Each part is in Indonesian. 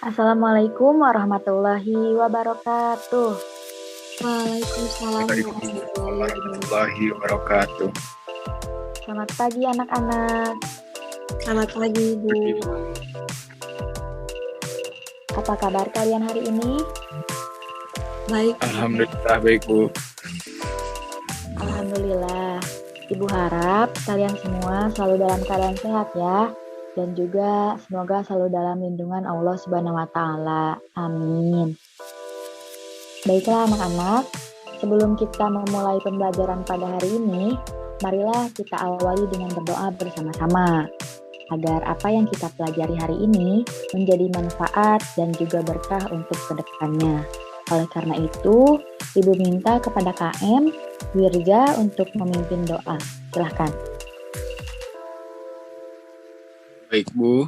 Assalamualaikum warahmatullahi wabarakatuh. Waalaikumsalam Waalaikumsalam warahmatullahi wabarakatuh. warahmatullahi wabarakatuh. Selamat pagi anak-anak. Selamat pagi, Bu. Apa kabar kalian hari ini? Baik, Alhamdulillah baik Bu. Alhamdulillah. Ibu harap kalian semua selalu dalam keadaan sehat ya. Dan juga semoga selalu dalam lindungan Allah Subhanahu wa Ta'ala. Amin. Baiklah anak-anak, sebelum kita memulai pembelajaran pada hari ini, marilah kita awali dengan berdoa bersama-sama agar apa yang kita pelajari hari ini menjadi manfaat dan juga berkah untuk kedepannya. Oleh karena itu, Ibu minta kepada KM Wirja untuk memimpin doa. Silahkan. Baik Bu.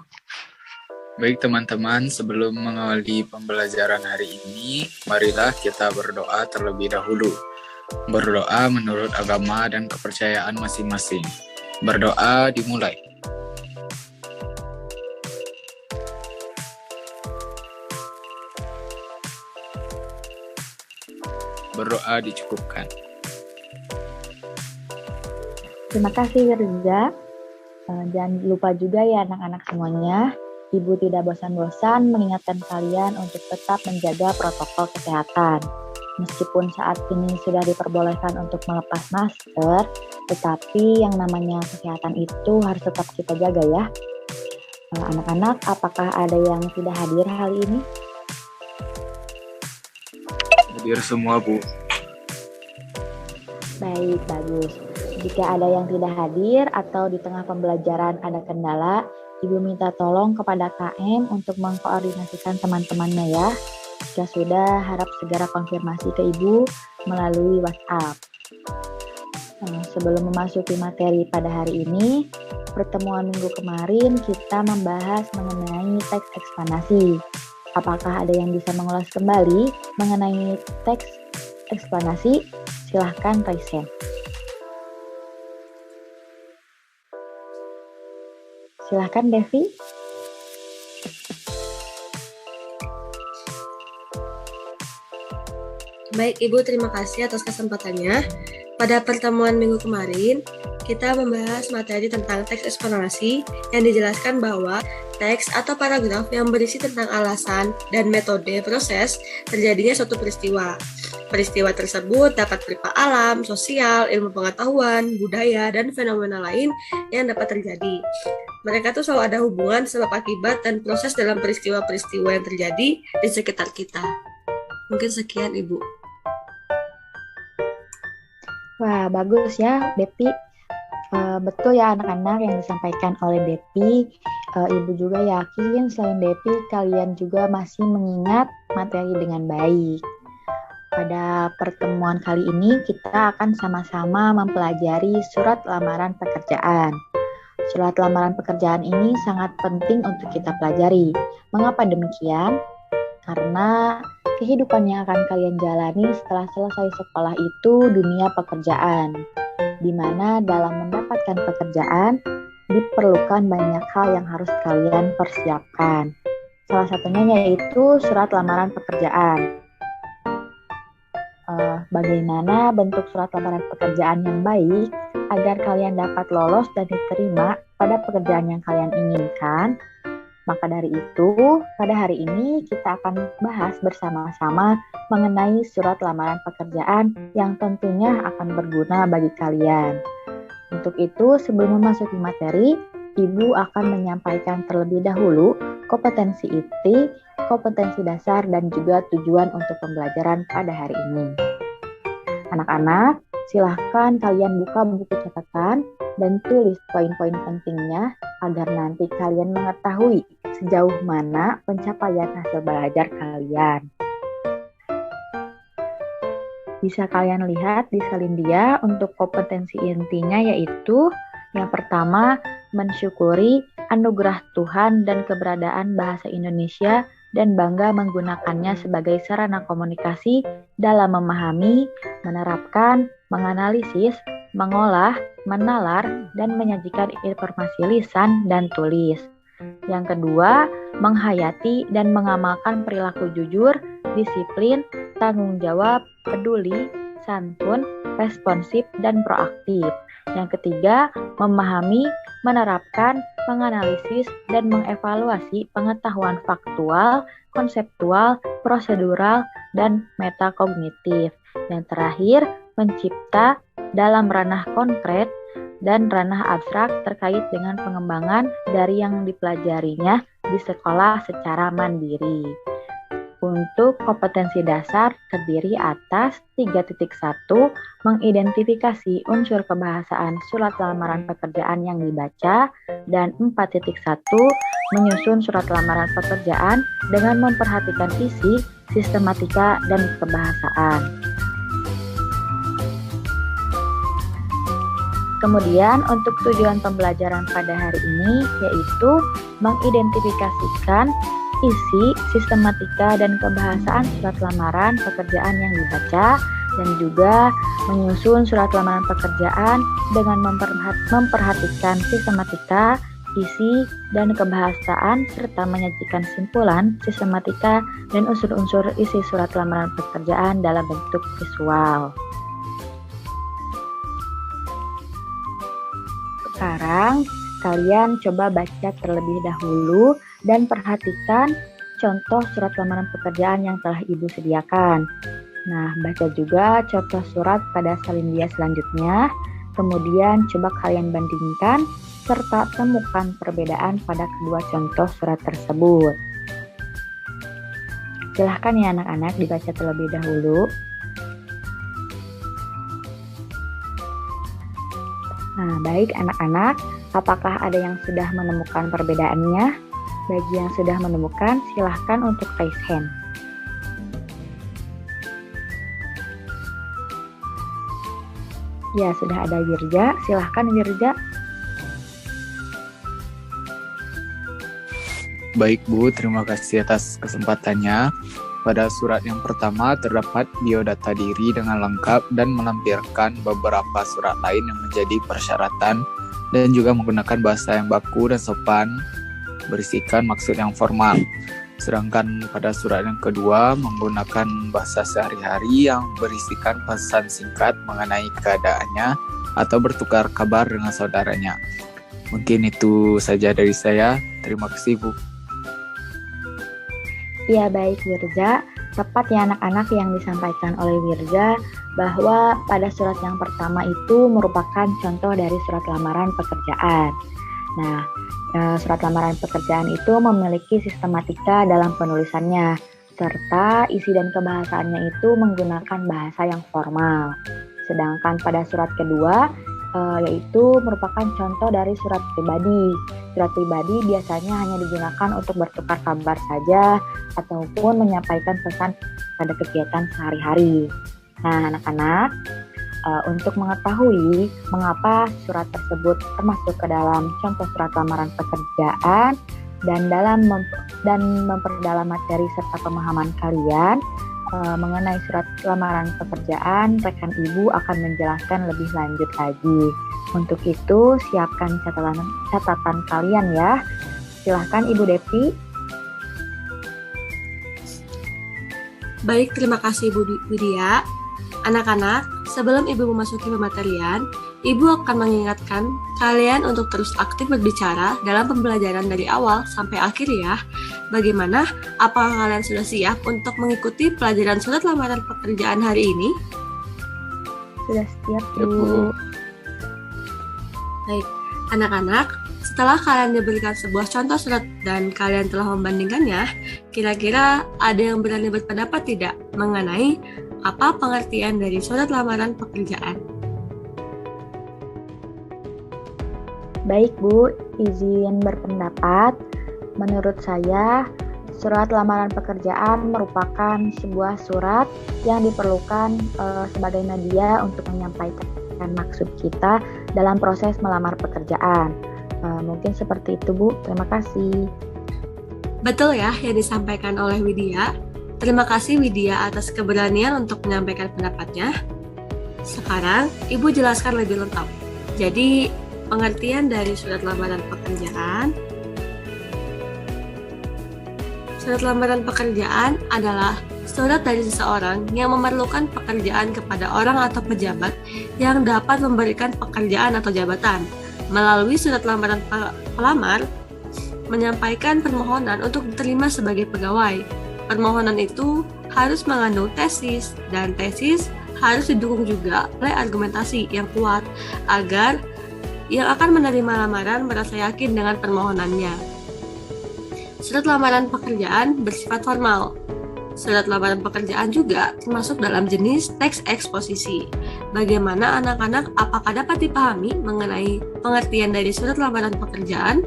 Baik teman-teman, sebelum mengawali pembelajaran hari ini, marilah kita berdoa terlebih dahulu. Berdoa menurut agama dan kepercayaan masing-masing. Berdoa dimulai. Berdoa dicukupkan. Terima kasih Wirja. Jangan lupa juga ya anak-anak semuanya, Ibu tidak bosan-bosan mengingatkan kalian untuk tetap menjaga protokol kesehatan. Meskipun saat ini sudah diperbolehkan untuk melepas masker, tetapi yang namanya kesehatan itu harus tetap kita jaga ya. Anak-anak, apakah ada yang tidak hadir hari ini? Hadir semua Bu. Baik, bagus. Jika ada yang tidak hadir atau di tengah pembelajaran ada kendala, Ibu minta tolong kepada KM untuk mengkoordinasikan teman-temannya ya. Jika sudah, harap segera konfirmasi ke Ibu melalui WhatsApp. Sebelum memasuki materi pada hari ini, pertemuan minggu kemarin kita membahas mengenai teks eksplanasi. Apakah ada yang bisa mengulas kembali mengenai teks eksplanasi? Silahkan present. Silahkan Devi. Baik, Ibu, terima kasih atas kesempatannya. Pada pertemuan minggu kemarin, kita membahas materi tentang teks eksplanasi yang dijelaskan bahwa teks atau paragraf yang berisi tentang alasan dan metode proses terjadinya suatu peristiwa. Peristiwa tersebut dapat berupa alam, sosial, ilmu pengetahuan, budaya, dan fenomena lain yang dapat terjadi. Mereka tuh selalu ada hubungan sebab akibat dan proses dalam peristiwa-peristiwa yang terjadi di sekitar kita. Mungkin sekian, Ibu. Wah, bagus ya, Depi. Betul ya anak-anak yang disampaikan oleh Depi. Ibu juga yakin selain Depi, kalian juga masih mengingat materi dengan baik. Pada pertemuan kali ini, kita akan sama-sama mempelajari surat lamaran pekerjaan. Surat lamaran pekerjaan ini sangat penting untuk kita pelajari. Mengapa demikian? Karena kehidupan yang akan kalian jalani setelah selesai sekolah itu dunia pekerjaan, di mana dalam mendapatkan pekerjaan diperlukan banyak hal yang harus kalian persiapkan. Salah satunya yaitu surat lamaran pekerjaan. Bagaimana bentuk surat lamaran pekerjaan yang baik agar kalian dapat lolos dan diterima pada pekerjaan yang kalian inginkan? Maka dari itu, pada hari ini kita akan bahas bersama-sama mengenai surat lamaran pekerjaan yang tentunya akan berguna bagi kalian. Untuk itu, sebelum memasuki materi, Ibu akan menyampaikan terlebih dahulu kompetensi inti, kompetensi dasar, dan juga tujuan untuk pembelajaran pada hari ini. Anak-anak, silahkan kalian buka buku catatan dan tulis poin-poin pentingnya agar nanti kalian mengetahui sejauh mana pencapaian hasil belajar kalian. Bisa kalian lihat di selindia untuk kompetensi intinya yaitu yang pertama, mensyukuri anugerah Tuhan dan keberadaan bahasa Indonesia dan bangga menggunakannya sebagai sarana komunikasi dalam memahami, menerapkan, menganalisis, mengolah, menalar, dan menyajikan informasi lisan dan tulis. Yang kedua, menghayati dan mengamalkan perilaku jujur, disiplin, tanggung jawab, peduli, santun, responsif, dan proaktif. Yang ketiga, memahami, menerapkan, menganalisis, dan mengevaluasi pengetahuan faktual, konseptual, prosedural, dan metakognitif. Yang terakhir, mencipta dalam ranah konkret dan ranah abstrak terkait dengan pengembangan dari yang dipelajarinya di sekolah secara mandiri. Untuk kompetensi dasar terdiri atas 3.1 mengidentifikasi unsur kebahasaan surat lamaran pekerjaan yang dibaca, dan 4.1 menyusun surat lamaran pekerjaan dengan memperhatikan isi, sistematika, dan kebahasaan. Kemudian untuk tujuan pembelajaran pada hari ini yaitu mengidentifikasikan isi, sistematika, dan kebahasaan surat lamaran pekerjaan yang dibaca, dan juga menyusun surat lamaran pekerjaan dengan memperhatikan sistematika, isi, dan kebahasaan, serta menyajikan simpulan, sistematika, dan unsur-unsur isi surat lamaran pekerjaan dalam bentuk visual. Sekarang, kalian coba baca terlebih dahulu dan perhatikan contoh surat lamaran pekerjaan yang telah Ibu sediakan. Nah, baca juga contoh surat pada salindia selanjutnya. Kemudian coba kalian bandingkan serta temukan perbedaan pada kedua contoh surat tersebut. Silahkan ya anak-anak dibaca terlebih dahulu. Nah, baik anak-anak, apakah ada yang sudah menemukan perbedaannya? Bagi yang sudah menemukan, silahkan untuk raise hand. Ya, sudah ada Wirja. Silahkan Wirja. Baik Bu, terima kasih atas kesempatannya. Pada surat yang pertama terdapat biodata diri dengan lengkap dan melampirkan beberapa surat lain yang menjadi persyaratan dan juga menggunakan bahasa yang baku dan sopan, berisikan maksud yang formal. Sedangkan pada surat yang kedua menggunakan bahasa sehari-hari yang berisikan pesan singkat mengenai keadaannya atau bertukar kabar dengan saudaranya. Mungkin itu saja dari saya. Terima kasih Bu. Ya baik Wirja, tepat ya anak-anak yang disampaikan oleh Wirja bahwa pada surat yang pertama itu merupakan contoh dari surat lamaran pekerjaan. Nah, surat lamaran pekerjaan itu memiliki sistematika dalam penulisannya, serta isi dan kebahasaannya itu menggunakan bahasa yang formal. Sedangkan pada surat kedua, yaitu merupakan contoh dari surat pribadi. Surat pribadi biasanya hanya digunakan untuk bertukar kabar saja ataupun menyampaikan pesan pada kegiatan sehari-hari. Nah, anak-anak, untuk mengetahui mengapa surat tersebut termasuk ke dalam contoh surat lamaran pekerjaan dan memperdalam materi serta pemahaman kalian mengenai surat lamaran pekerjaan, rekan Ibu akan menjelaskan lebih lanjut lagi. Untuk itu, siapkan catatan kalian ya. Silahkan Ibu Devi. Baik, terima kasih Bu Widya. Anak-anak, sebelum Ibu memasuki pematerian, Ibu akan mengingatkan kalian untuk terus aktif berbicara dalam pembelajaran dari awal sampai akhir ya. Bagaimana? Apakah kalian sudah siap untuk mengikuti pelajaran surat lamaran pekerjaan hari ini? Sudah siap, Bu. Ya, Bu. Baik, anak-anak, setelah kalian diberikan sebuah contoh surat dan kalian telah membandingkannya, kira-kira ada yang berani berpendapat tidak mengenai apa pengertian dari surat lamaran pekerjaan? Baik Bu, izin berpendapat. Menurut saya, surat lamaran pekerjaan merupakan sebuah surat yang diperlukan sebagai media untuk menyampaikan maksud kita dalam proses melamar pekerjaan. Mungkin seperti itu Bu, terima kasih. Betul ya yang disampaikan oleh Widya. Terima kasih Widya atas keberanian untuk menyampaikan pendapatnya. Sekarang Ibu jelaskan lebih lengkap. Jadi pengertian dari surat lamaran pekerjaan Surat lamaran pekerjaan adalah surat dari seseorang yang memerlukan pekerjaan kepada orang atau pejabat yang dapat memberikan pekerjaan atau jabatan. Melalui surat lamaran pelamar, menyampaikan permohonan untuk diterima sebagai pegawai. Permohonan itu harus mengandung tesis, dan tesis harus didukung juga oleh argumentasi yang kuat agar yang akan menerima lamaran merasa yakin dengan permohonannya. Surat lamaran pekerjaan bersifat formal. Surat lamaran pekerjaan juga termasuk dalam jenis teks eksposisi. Bagaimana anak-anak, apakah dapat dipahami mengenai pengertian dari surat lamaran pekerjaan?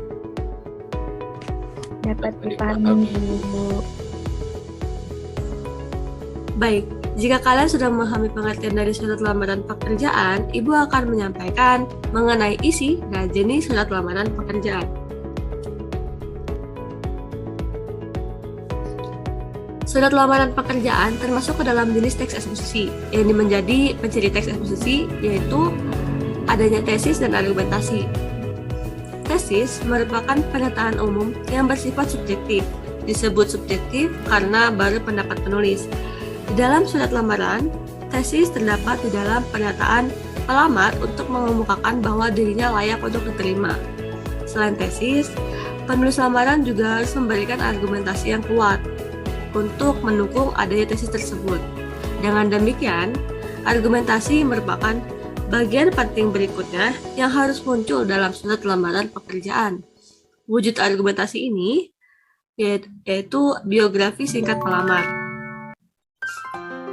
Dapat dipahami, Bu. Baik, jika kalian sudah memahami pengertian dari surat lamaran pekerjaan, Ibu akan menyampaikan mengenai isi dan jenis surat lamaran pekerjaan. Surat lamaran pekerjaan termasuk ke dalam jenis teks eksposisi, yang menjadi penciri teks eksposisi yaitu adanya tesis dan argumentasi. Tesis merupakan pernyataan umum yang bersifat subjektif. Disebut subjektif karena baru pendapat penulis. Di dalam surat lamaran, tesis terdapat di dalam pernyataan pelamar untuk mengemukakan bahwa dirinya layak untuk diterima. Selain tesis, penulis lamaran juga harus memberikan argumentasi yang kuat untuk mendukung adanya tesis tersebut. Dengan demikian, argumentasi merupakan bagian penting berikutnya yang harus muncul dalam surat lamaran pekerjaan. Wujud argumentasi ini yaitu biografi singkat pelamar.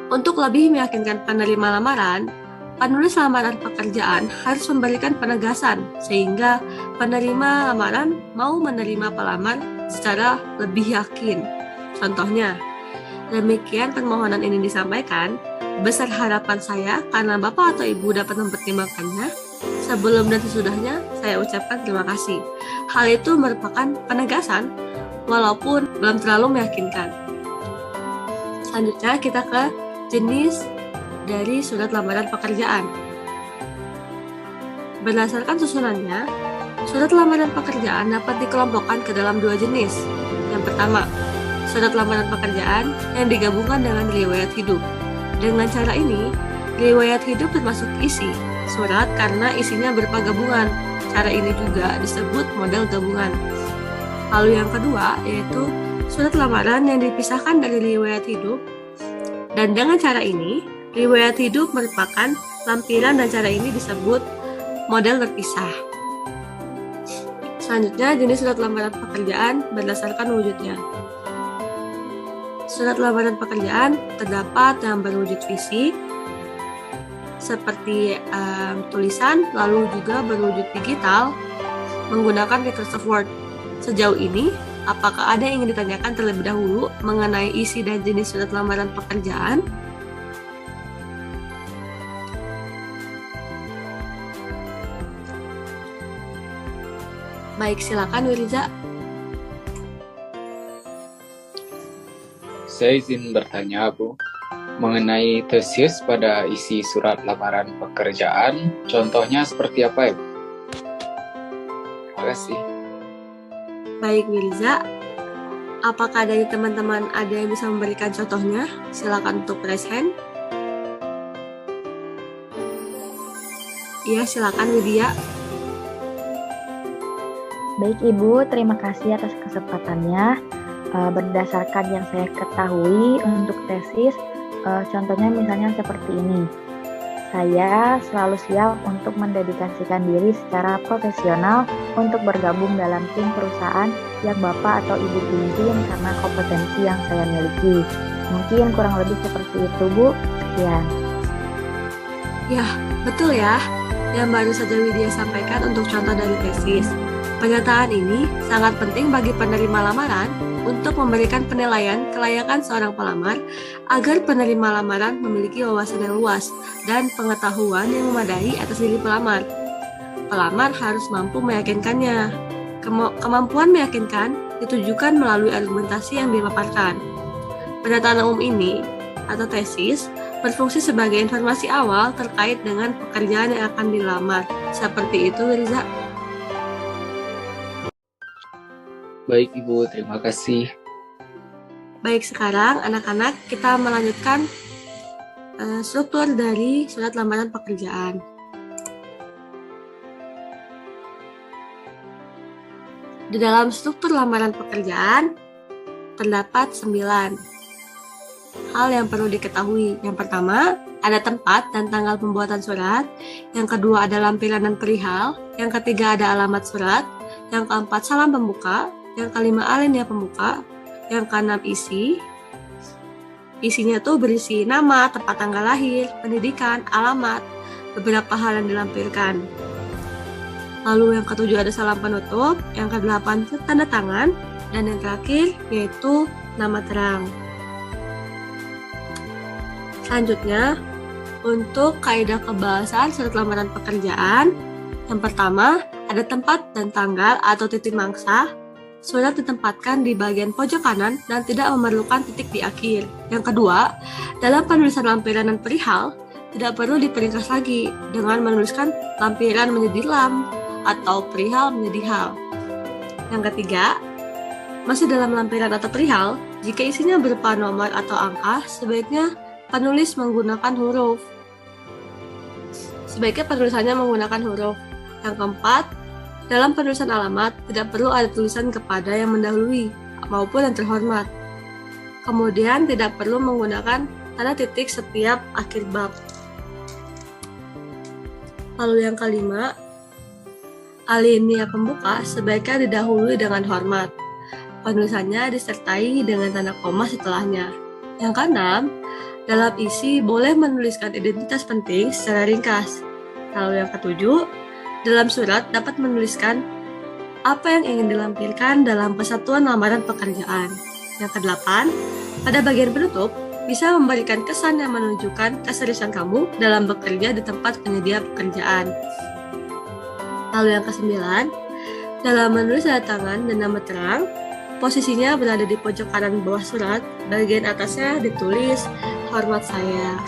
Untuk lebih meyakinkan penerima lamaran, penulis lamaran pekerjaan harus memberikan penegasan sehingga penerima lamaran mau menerima pelamar secara lebih yakin. Contohnya, demikian permohonan ini disampaikan, besar harapan saya karena Bapak atau Ibu dapat mempertimbangkannya. Sebelum dan sesudahnya, saya ucapkan terima kasih. Hal itu merupakan penegasan, walaupun belum terlalu meyakinkan. Selanjutnya, kita ke jenis dari surat lamaran pekerjaan. Berdasarkan susunannya, surat lamaran pekerjaan dapat dikelompokkan ke dalam dua jenis. Yang pertama, surat lamaran pekerjaan yang digabungkan dengan riwayat hidup. Dengan cara ini, riwayat hidup termasuk isi surat karena isinya berupa gabungan. Cara ini juga disebut model gabungan. Lalu yang kedua, yaitu surat lamaran yang dipisahkan dari riwayat hidup. Dan dengan cara ini, riwayat hidup merupakan lampiran dan cara ini disebut model terpisah. Selanjutnya, jenis surat lamaran pekerjaan berdasarkan wujudnya. Surat lamaran pekerjaan terdapat yang berwujud fisik, seperti tulisan, lalu juga berwujud digital, menggunakan Microsoft Word. Sejauh ini, apakah ada yang ingin ditanyakan terlebih dahulu mengenai isi dan jenis surat lamaran pekerjaan? Baik, silakan Wiriza. Saya izin bertanya, Bu, mengenai tesis pada isi surat lamaran pekerjaan, contohnya seperti apa ya, Bu? Terima kasih. Baik, Wiriza. Apakah dari teman-teman ada yang bisa memberikan contohnya? Silakan untuk raise hand. Iya, silakan Widya. Baik Ibu, terima kasih atas kesempatannya. Berdasarkan yang saya ketahui untuk tesis, contohnya misalnya seperti ini. Saya selalu siap untuk mendedikasikan diri secara profesional untuk bergabung dalam tim perusahaan yang Bapak atau Ibu pimpin karena kompetensi yang saya miliki. Mungkin kurang lebih seperti itu, Bu. Sekian. Ya, betul ya. Yang baru saja Widya sampaikan untuk contoh dari tesis. Pernyataan ini sangat penting bagi penerima lamaran untuk memberikan penilaian kelayakan seorang pelamar agar penerima lamaran memiliki wawasan yang luas dan pengetahuan yang memadai atas diri pelamar. Pelamar harus mampu meyakinkannya. Kemampuan meyakinkan ditujukan melalui argumentasi yang dipaparkan. Pernyataan umum ini atau tesis berfungsi sebagai informasi awal terkait dengan pekerjaan yang akan dilamar. Seperti itu, Riza. Baik Ibu, terima kasih. Baik, sekarang anak-anak kita melanjutkan struktur dari surat lamaran pekerjaan. Di dalam struktur lamaran pekerjaan terdapat 9 hal yang perlu diketahui. Yang pertama, ada tempat dan tanggal pembuatan surat. Yang kedua, ada lampiran dan perihal. Yang ketiga, ada alamat surat. Yang keempat, salam pembuka. Yang kelima, alinea pembuka. Yang keenam, isi. Isinya tuh berisi nama, tempat tanggal lahir, pendidikan, alamat, beberapa hal yang dilampirkan. Lalu yang ketujuh ada salam penutup. Yang kedelapan, tanda tangan. Dan yang terakhir yaitu nama terang. Selanjutnya, untuk kaidah kebahasaan surat lamaran pekerjaan, yang pertama, ada tempat dan tanggal atau titik mangsa. Surat ditempatkan di bagian pojok kanan dan tidak memerlukan titik di akhir. Yang kedua, dalam penulisan lampiran dan perihal, tidak perlu diperingkas lagi dengan menuliskan lampiran menjadi lam atau perihal menjadi hal. Yang ketiga, masih dalam lampiran atau perihal, jika isinya berupa nomor atau angka, sebaiknya penulis menggunakan huruf. Sebaiknya penulisannya menggunakan huruf. Yang keempat, dalam penulisan alamat tidak perlu ada tulisan kepada yang mendahului maupun yang terhormat. Kemudian tidak perlu menggunakan tanda titik setiap akhir bab. Lalu yang kelima, alinea pembuka sebaiknya didahului dengan hormat. Penulisannya disertai dengan tanda koma setelahnya. Yang keenam, dalam isi boleh menuliskan identitas penting secara ringkas. Lalu yang ketujuh, dalam surat dapat menuliskan apa yang ingin dilampirkan dalam persatuan lamaran pekerjaan. Yang kedelapan, pada bagian penutup bisa memberikan kesan yang menunjukkan keseriusan kamu dalam bekerja di tempat penyedia pekerjaan. Lalu yang kesembilan, dalam menulis tanda tangan dan nama terang, posisinya berada di pojok kanan bawah surat, bagian atasnya ditulis hormat saya.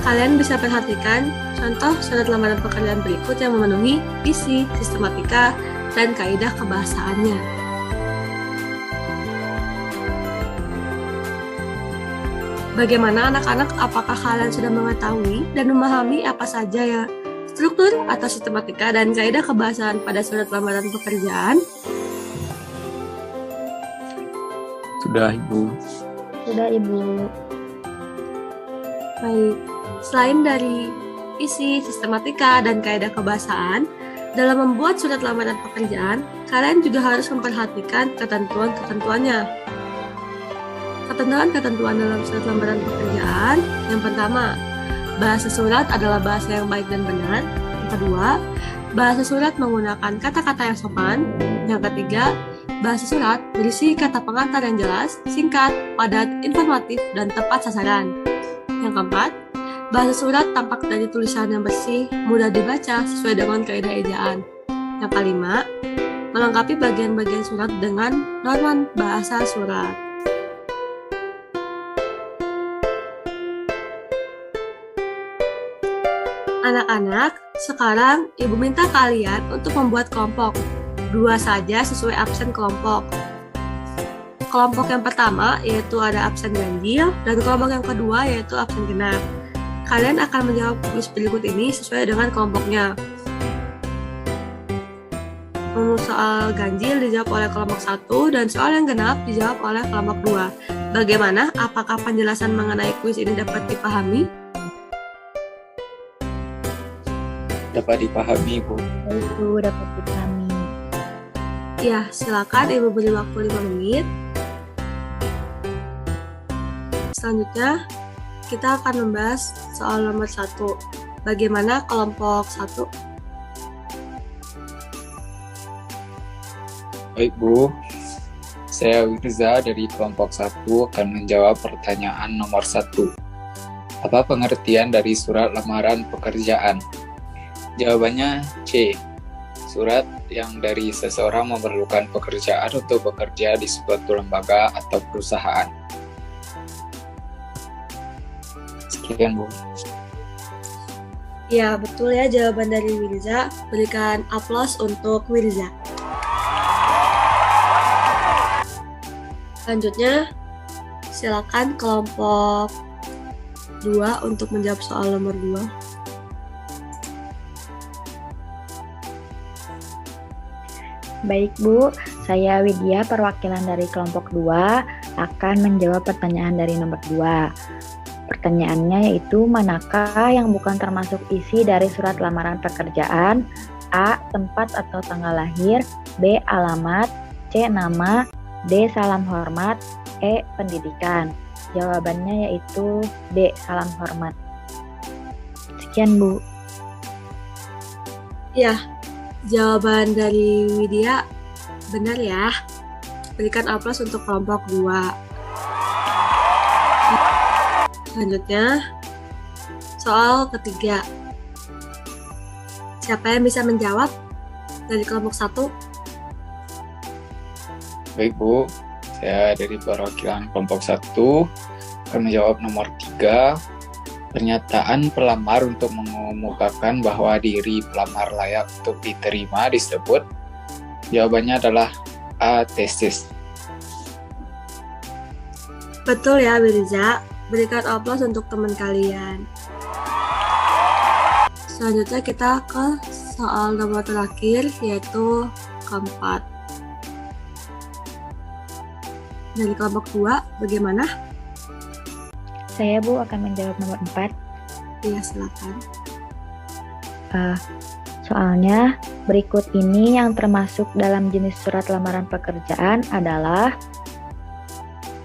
Kalian bisa perhatikan contoh surat lamaran pekerjaan berikut yang memenuhi isi, sistematika, dan kaidah kebahasaannya. Bagaimana anak-anak, apakah kalian sudah mengetahui dan memahami apa saja ya struktur atau sistematika dan kaidah kebahasaan pada surat lamaran pekerjaan? Sudah, Ibu. Sudah, Ibu. Baik, selain dari isi, sistematika, dan kaidah kebahasaan, dalam membuat surat lamaran pekerjaan, kalian juga harus memperhatikan ketentuan-ketentuannya. Ketentuan-ketentuan dalam surat lamaran pekerjaan, yang pertama, bahasa surat adalah bahasa yang baik dan benar. Yang kedua, bahasa surat menggunakan kata-kata yang sopan. Yang ketiga, bahasa surat berisi kata pengantar yang jelas, singkat, padat, informatif, dan tepat sasaran. Yang keempat, bahasa surat tampak dari tulisan yang bersih, mudah dibaca sesuai dengan kaidah ejaan. Yang kelima, melengkapi bagian-bagian surat dengan norma bahasa surat. Anak-anak, sekarang Ibu minta kalian untuk membuat kelompok. 2 saja sesuai absen kelompok. Kelompok yang pertama yaitu ada absen ganjil, dan kelompok yang kedua yaitu absen genap. Kalian akan menjawab kuis berikut ini sesuai dengan kelompoknya. Soal ganjil dijawab oleh kelompok 1 dan soal yang genap dijawab oleh kelompok 2. Bagaimana? Apakah penjelasan mengenai kuis ini dapat dipahami? Dapat dipahami, Bu. Itu dapat dipahami. Ya, silakan Ibu beri waktu 5 menit. Selanjutnya, kita akan membahas soal nomor 1. Bagaimana kelompok 1? Baik, Bu. Saya Wirza dari kelompok 1 akan menjawab pertanyaan nomor 1. Apa pengertian dari surat lamaran pekerjaan? Jawabannya C. Surat yang dari seseorang memerlukan pekerjaan untuk bekerja di suatu lembaga atau perusahaan. Sekian, Bu. Ya, betul ya jawaban dari Wirza. Berikan aplaus untuk Wirza. Selanjutnya, silakan kelompok 2 untuk menjawab soal nomor 2. Baik Bu, saya Widya perwakilan dari kelompok 2 akan menjawab pertanyaan dari nomor 2. Pertanyaannya yaitu manakah yang bukan termasuk isi dari surat lamaran pekerjaan? A. Tempat atau tanggal lahir, B. Alamat, C. Nama, D. Salam hormat, E. Pendidikan. Jawabannya yaitu D. Salam hormat. Sekian Bu. Ya, jawaban dari Widya benar ya. Berikan aplaus untuk kelompok 2. Selanjutnya, soal ketiga. Siapa yang bisa menjawab dari kelompok 1? Baik Bu, saya dari perwakilan kelompok 1 akan menjawab nomor 3. Pernyataan pelamar untuk mengemukakan bahwa diri pelamar layak untuk diterima disebut. Jawabannya adalah A. Tesis. Betul ya Wirza. Berikan aplaus untuk teman kalian. Selanjutnya kita ke soal nomor terakhir, yaitu keempat. Dari kelompok 2, bagaimana? Saya Bu akan menjawab nomor 4. Iya, silakan. Soalnya berikut ini yang termasuk dalam jenis surat lamaran pekerjaan adalah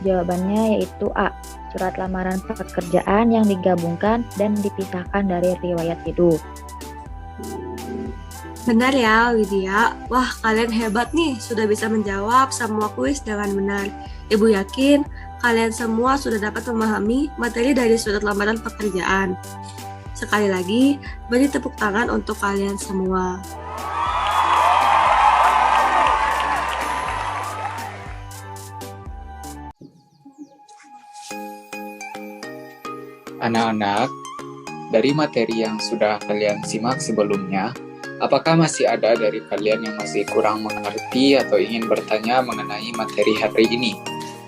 jawabannya yaitu A. Surat lamaran pekerjaan yang digabungkan dan dipisahkan dari riwayat hidup. Benar ya Widya. Wah, kalian hebat nih, sudah bisa menjawab semua kuis dengan benar. Ibu yakin kalian semua sudah dapat memahami materi dari surat lamaran pekerjaan. Sekali lagi, beri tepuk tangan untuk kalian semua. Anak-anak, dari materi yang sudah kalian simak sebelumnya, apakah masih ada dari kalian yang masih kurang mengerti atau ingin bertanya mengenai materi hari ini?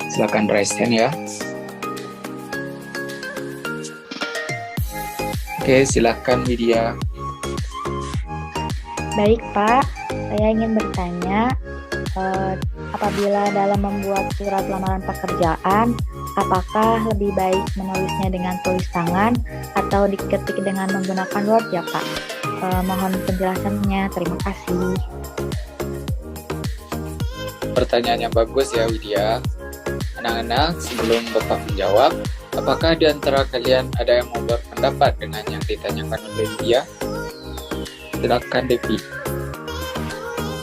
Silakan raise hand ya. Oke, silakan Widya. Baik Pak, saya ingin bertanya, apabila dalam membuat surat lamaran pekerjaan, apakah lebih baik menulisnya dengan tulis tangan atau diketik dengan menggunakan Word ya Pak? Mohon penjelasannya, terima kasih. Pertanyaannya bagus ya Widya. Anak-anak, sebelum Bapak menjawab, apakah di antara kalian ada yang mau berpendapat dengan yang ditanyakan oleh Widya? Silakan Devi.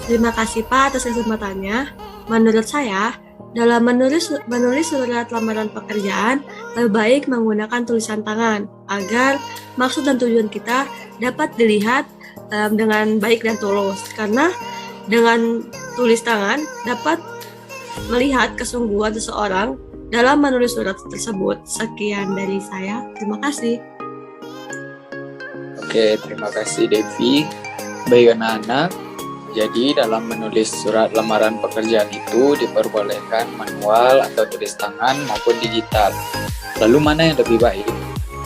Terima kasih Pak atas kesempatannya. Menurut saya, dalam menulis surat lamaran pekerjaan, lebih baik menggunakan tulisan tangan agar maksud dan tujuan kita dapat dilihat dengan baik dan tulus. Karena dengan tulis tangan dapat melihat kesungguhan seseorang dalam menulis surat tersebut. Sekian dari saya. Terima kasih. Oke, terima kasih Devi. Baik anak-anak, jadi dalam menulis surat lamaran pekerjaan itu diperbolehkan manual atau tulis tangan maupun digital. Lalu mana yang lebih baik?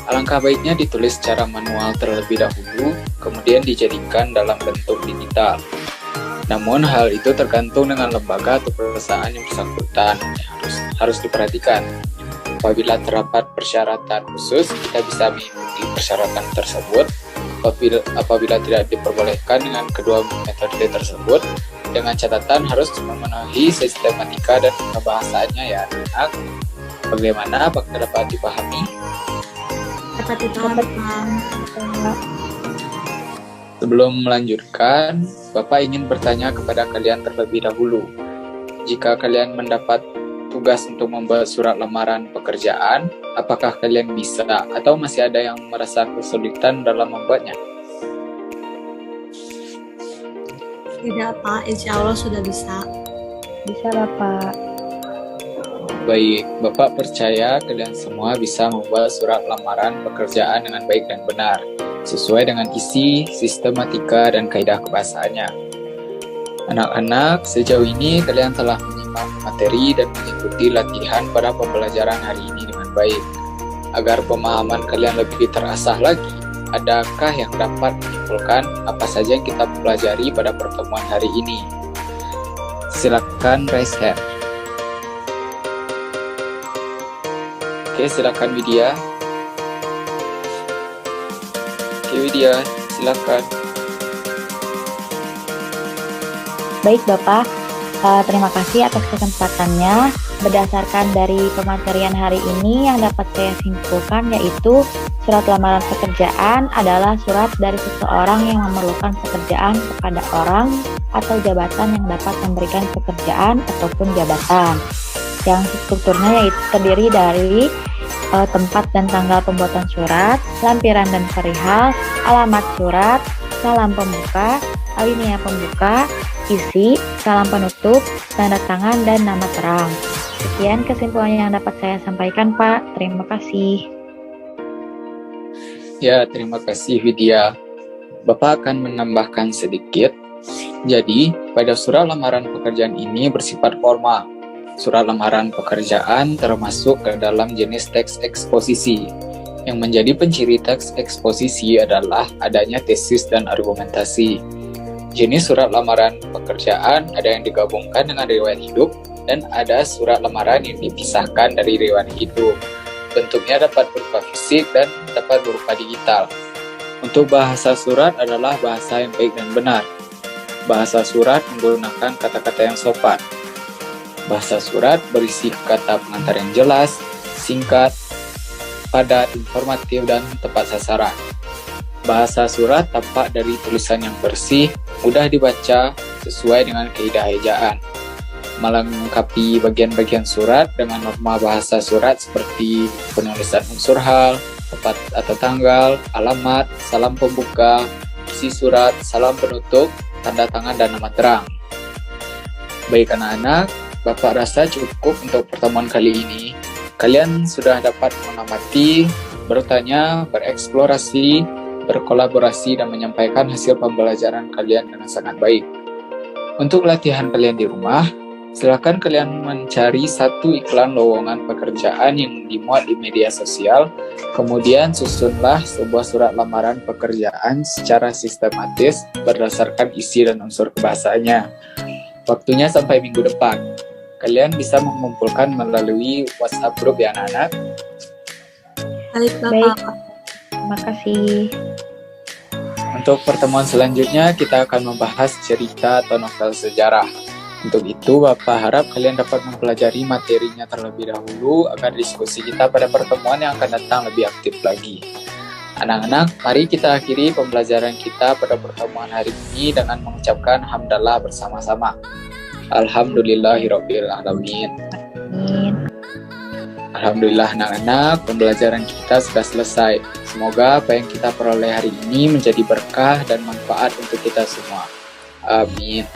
Alangkah baiknya ditulis secara manual terlebih dahulu, kemudian dijadikan dalam bentuk digital. Namun hal itu tergantung dengan lembaga atau perusahaan yang bersangkutan yang harus diperhatikan. Apabila terdapat persyaratan khusus, kita bisa mengikuti persyaratan tersebut. Apabila tidak diperbolehkan dengan kedua metode tersebut, dengan catatan harus memenuhi sistematika dan pembahasannya ya anak. Bagaimana? Apakah dapat dipahami? Dapat dipahami. Sebelum melanjutkan, Bapak ingin bertanya kepada kalian terlebih dahulu. Jika kalian mendapat tugas untuk membuat surat lamaran pekerjaan, apakah kalian bisa atau masih ada yang merasa kesulitan dalam membuatnya? Tidak Pak, insya Allah sudah bisa. Bisa Bapak. Baik, Bapak percaya kalian semua bisa membuat surat lamaran pekerjaan dengan baik dan benar, sesuai dengan isi, sistematika, dan kaidah kebahasaannya. Anak-anak, sejauh ini kalian telah menyimak materi dan mengikuti latihan pada pembelajaran hari ini dengan baik. Agar pemahaman kalian lebih terasah lagi, adakah yang dapat menyimpulkan apa saja yang kita pelajari pada pertemuan hari ini? Silakan raise hand. Oke, silakan Widya. Oke, Widya, silakan. Baik Bapak, terima kasih atas kesempatannya. Berdasarkan dari pematerian hari ini yang dapat saya simpulkan yaitu surat lamaran pekerjaan adalah surat dari seseorang yang memerlukan pekerjaan kepada orang atau jabatan yang dapat memberikan pekerjaan ataupun jabatan. Yang strukturnya yaitu terdiri dari tempat dan tanggal pembuatan surat, lampiran dan perihal, alamat surat, salam pembuka, alinea pembuka, isi, salam penutup, tanda tangan, dan nama terang. Sekian kesimpulan yang dapat saya sampaikan, Pak. Terima kasih. Ya, terima kasih Widya. Bapak akan menambahkan sedikit. Jadi, pada surat lamaran pekerjaan ini bersifat formal. Surat lamaran pekerjaan termasuk ke dalam jenis teks eksposisi. Yang menjadi penciri teks eksposisi adalah adanya tesis dan argumentasi. Jenis surat lamaran pekerjaan ada yang digabungkan dengan riwayat hidup dan ada surat lamaran yang dipisahkan dari riwayat hidup. Bentuknya dapat berupa fisik dan dapat berupa digital. Untuk bahasa surat adalah bahasa yang baik dan benar. Bahasa surat menggunakan kata-kata yang sopan. Bahasa surat berisi kata pengantar yang jelas, singkat, padat, informatif, dan tepat sasaran. Bahasa surat tampak dari tulisan yang bersih, mudah dibaca, sesuai dengan kaidah ejaan. Melengkapi bagian-bagian surat dengan norma bahasa surat seperti penulisan unsur hal, tepat atau tanggal, alamat, salam pembuka, isi surat, salam penutup, tanda tangan, dan nama terang. Baik anak-anak, Bapak rasa cukup untuk pertemuan kali ini. Kalian sudah dapat mengamati, bertanya, bereksplorasi, berkolaborasi, dan menyampaikan hasil pembelajaran kalian dengan sangat baik. Untuk latihan kalian di rumah, silakan kalian mencari satu iklan lowongan pekerjaan yang dimuat di media sosial, kemudian susunlah sebuah surat lamaran pekerjaan secara sistematis berdasarkan isi dan unsur kebahasaannya. Waktunya sampai minggu depan. Kalian bisa mengumpulkan melalui WhatsApp grup ya anak-anak. Baik, Baik, Bapak. terima kasih. Untuk pertemuan selanjutnya, kita akan membahas cerita atau novel sejarah. Untuk itu, Bapak harap kalian dapat mempelajari materinya terlebih dahulu agar diskusi kita pada pertemuan yang akan datang lebih aktif lagi. Anak-anak, mari kita akhiri pembelajaran kita pada pertemuan hari ini dengan mengucapkan hamdalah bersama-sama. Alhamdulillahirrabbilalamin. Amin. Alhamdulillah anak-anak, pembelajaran kita sudah selesai. Semoga apa yang kita peroleh hari ini menjadi berkah dan manfaat untuk kita semua. Amin.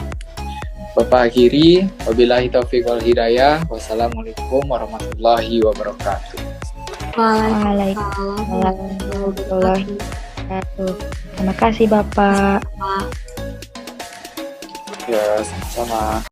Bapak akhiri, wabillahi taufiq wal hidayah. Wassalamualaikum warahmatullahi wabarakatuh. Waalaikumsalam warahmatullahi wabarakatuh. Terima kasih Bapak. Ya, sama-sama.